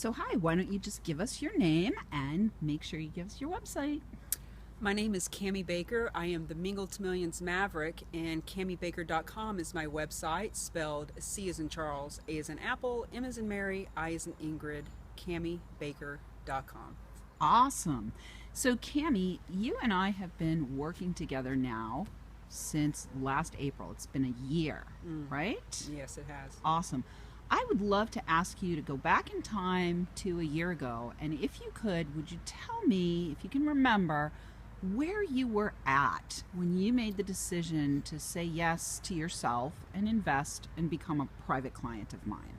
So hi, why don't you just give us your name and make sure you give us your website? My name is Cami Baker. I am the Mingle to Millions Maverick, and CamiBaker.com is my website, spelled C as in Charles, A as in Apple, M as in Mary, I as in Ingrid, CamiBaker.com. Awesome. So Cami, you and I have been working together now since last April. It's been a year, right? Yes, it has. Awesome. I would love to ask you to go back in time to a year ago, and if you could, would you tell me, if you can remember, where you were at when you made the decision to say yes to yourself and invest and become a private client of mine?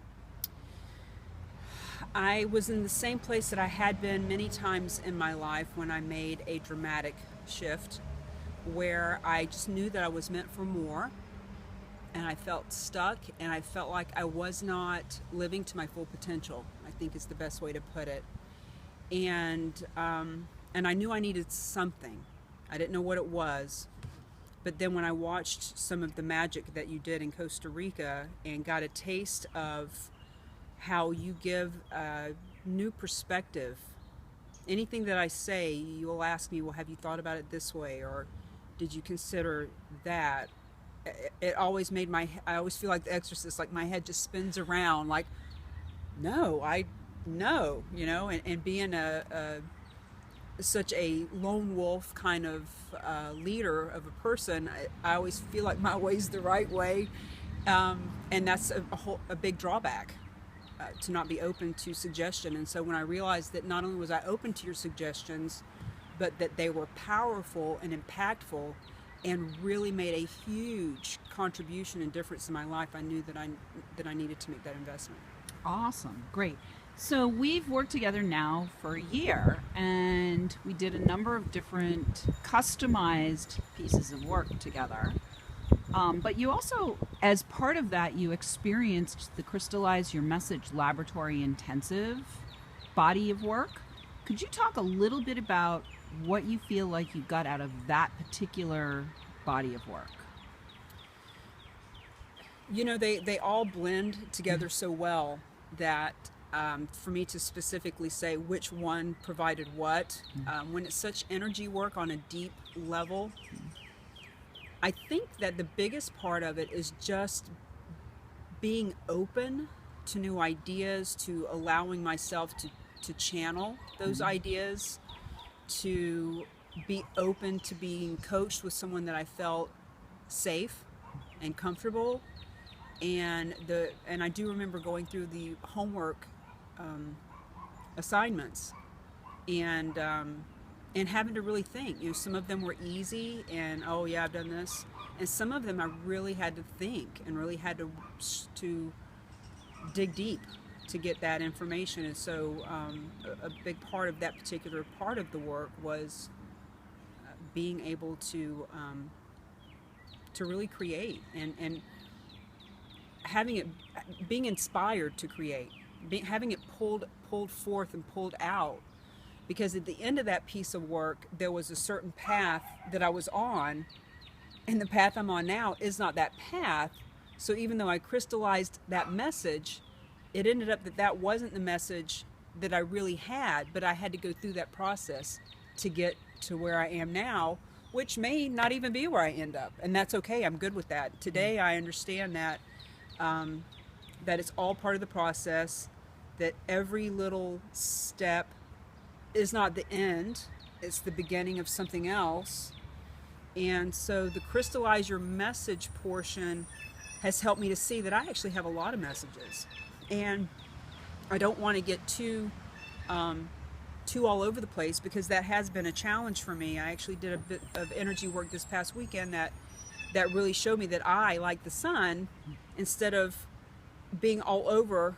I was in the same place that I had been many times in my life when I made a dramatic shift where I just knew that I was meant for more, and I felt stuck, and I felt like I was not living to my full potential, I think is the best way to put it. And I knew I needed something. I didn't know what it was. But then when I watched some of the magic that you did in Costa Rica and got a taste of how you give a new perspective, anything that I say, you will ask me, well, have you thought about it this way? Or did you consider that? It always made I always feel like the exorcist, like my head just spins around like, no, and being such a lone wolf kind of leader of a person, I always feel like my way's the right way, and that's a big drawback, to not be open to suggestion. And so when I realized that not only was I open to your suggestions, but that they were powerful and impactful and really made a huge contribution and difference in my life, I knew that I needed to make that investment. Awesome. Great. So we've worked together now for a year, and we did a number of different customized pieces of work together. But you also, as part of that, you experienced the Crystallize Your Message Laboratory Intensive body of work. Could you talk a little bit about what you feel like you got out of that particular body of work? They all blend together so well that for me to specifically say which one provided what, when it's such energy work on a deep level, I think that the biggest part of it is just being open to new ideas, to allowing myself to channel those ideas, to be open to being coached with someone that I felt safe and comfortable. And I do remember going through the homework assignments and having to really think. Some of them were easy and, oh yeah, I've done this, and some of them I really had to think and really had to dig deep to get that information. And so a big part of that particular part of the work was being able to really create and having it, being inspired to create, having it pulled forth and pulled out, because at the end of that piece of work there was a certain path that I was on, and the path I'm on now is not that path. So even though I crystallized that message, it ended up that wasn't the message that I really had, but I had to go through that process to get to where I am now, which may not even be where I end up, and that's okay. I'm good with that. Today I understand that that it's all part of the process, that every little step is not the end, it's the beginning of something else. And so the Crystallize Your Message portion has helped me to see that I actually have a lot of messages, and I don't want to get too all over the place, because that has been a challenge for me. I actually did a bit of energy work this past weekend that really showed me that I, like the sun, instead of being all over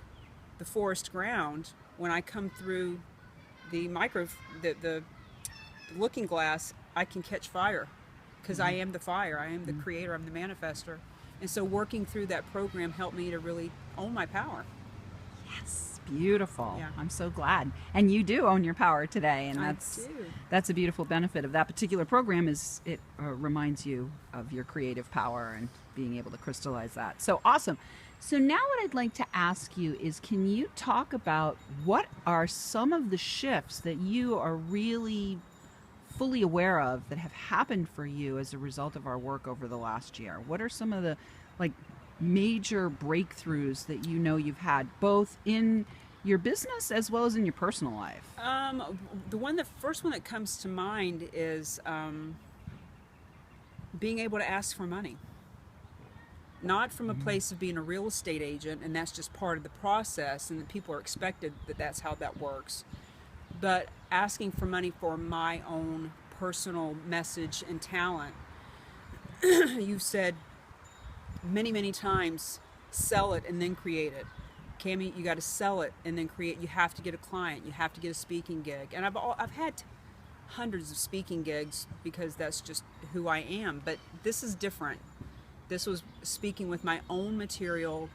the forest ground, when I come through the looking glass, I can catch fire, because I am the fire. I am the creator. I'm the manifester. And so working through that program helped me to really own my power. Yes, beautiful. Yeah. I'm so glad. And you do own your power today, and I that's do. that's a beautiful benefit of that particular program. Is it reminds you of your creative power and being able to crystallize that. So awesome. So now what I'd like to ask you is, can you talk about what are some of the shifts that you are really fully aware of that have happened for you as a result of our work over the last year? What are some of the like major breakthroughs that you know you've had both in your business as well as in your personal life? The first one that comes to mind is being able to ask for money. Not from a place of being a real estate agent, and that's just part of the process, and that people are expected that that's how that works. But asking for money for my own personal message and talent. You've said many, many times, sell it and then create it. Cami, you got to sell it and then create. You have to get a client. You have to get a speaking gig. And I've had hundreds of speaking gigs because that's just who I am. But this is different. This was speaking with my own material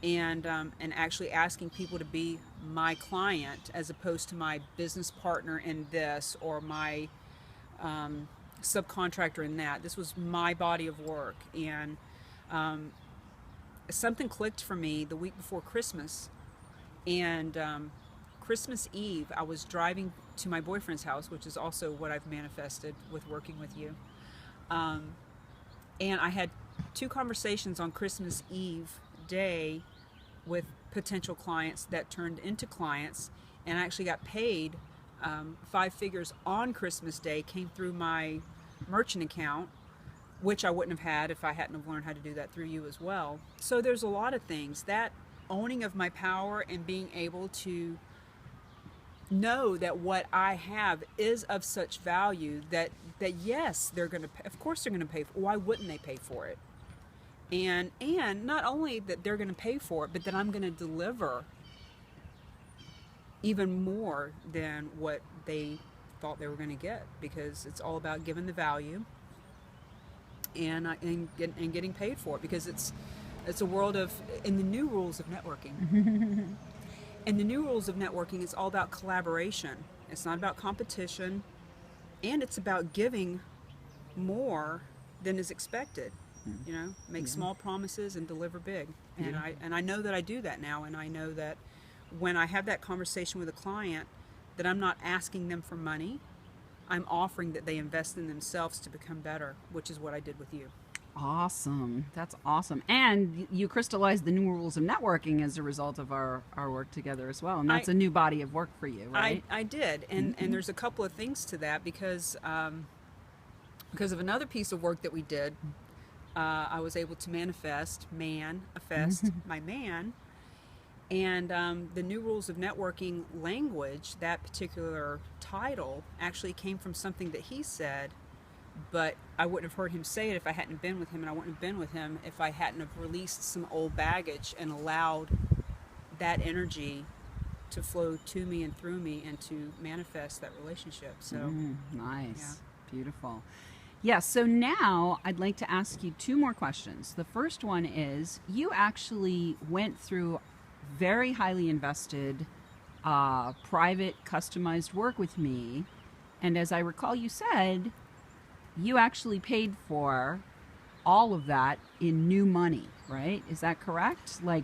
and actually asking people to be my client as opposed to my business partner in this or my subcontractor in that. This was my body of work. And something clicked for me the week before Christmas. And Christmas Eve, I was driving to my boyfriend's house, which is also what I've manifested with working with you. And I had 2 conversations on Christmas Eve day with potential clients that turned into clients, and I actually got paid 5 figures on Christmas Day, came through my merchant account, which I wouldn't have had if I hadn't have learned how to do that through you as well. So there's a lot of things. That owning of my power and being able to know that what I have is of such value that yes, they're going to, of course they're going to pay for it. Why wouldn't they pay for it? And not only that they're going to pay for it, but that I'm going to deliver even more than what they thought they were going to get, because it's all about giving the value and getting paid for it, because it's a world of, in the new rules of networking. And the new rules of networking, it's all about collaboration. It's not about competition, and it's about giving more than is expected. You know, make small promises and deliver big. And I know that I do that now, and I know that when I have that conversation with a client, that I'm not asking them for money. I'm offering that they invest in themselves to become better, which is what I did with you. Awesome. That's awesome. And you crystallized the new rules of networking as a result of our work together as well. And that's a new body of work for you, right? I did. And there's a couple of things to that, because of another piece of work that we did. I was able to manifest my man. And the new rules of networking language, that particular title, actually came from something that he said, but I wouldn't have heard him say it if I hadn't been with him, and I wouldn't have been with him if I hadn't have released some old baggage and allowed that energy to flow to me and through me and to manifest that relationship. So nice. Yeah. Beautiful. Yeah, so now I'd like to ask you 2 more questions. The first one is, you actually went through very highly invested private customized work with me, and as I recall, you said you actually paid for all of that in new money, right? Is that correct? Like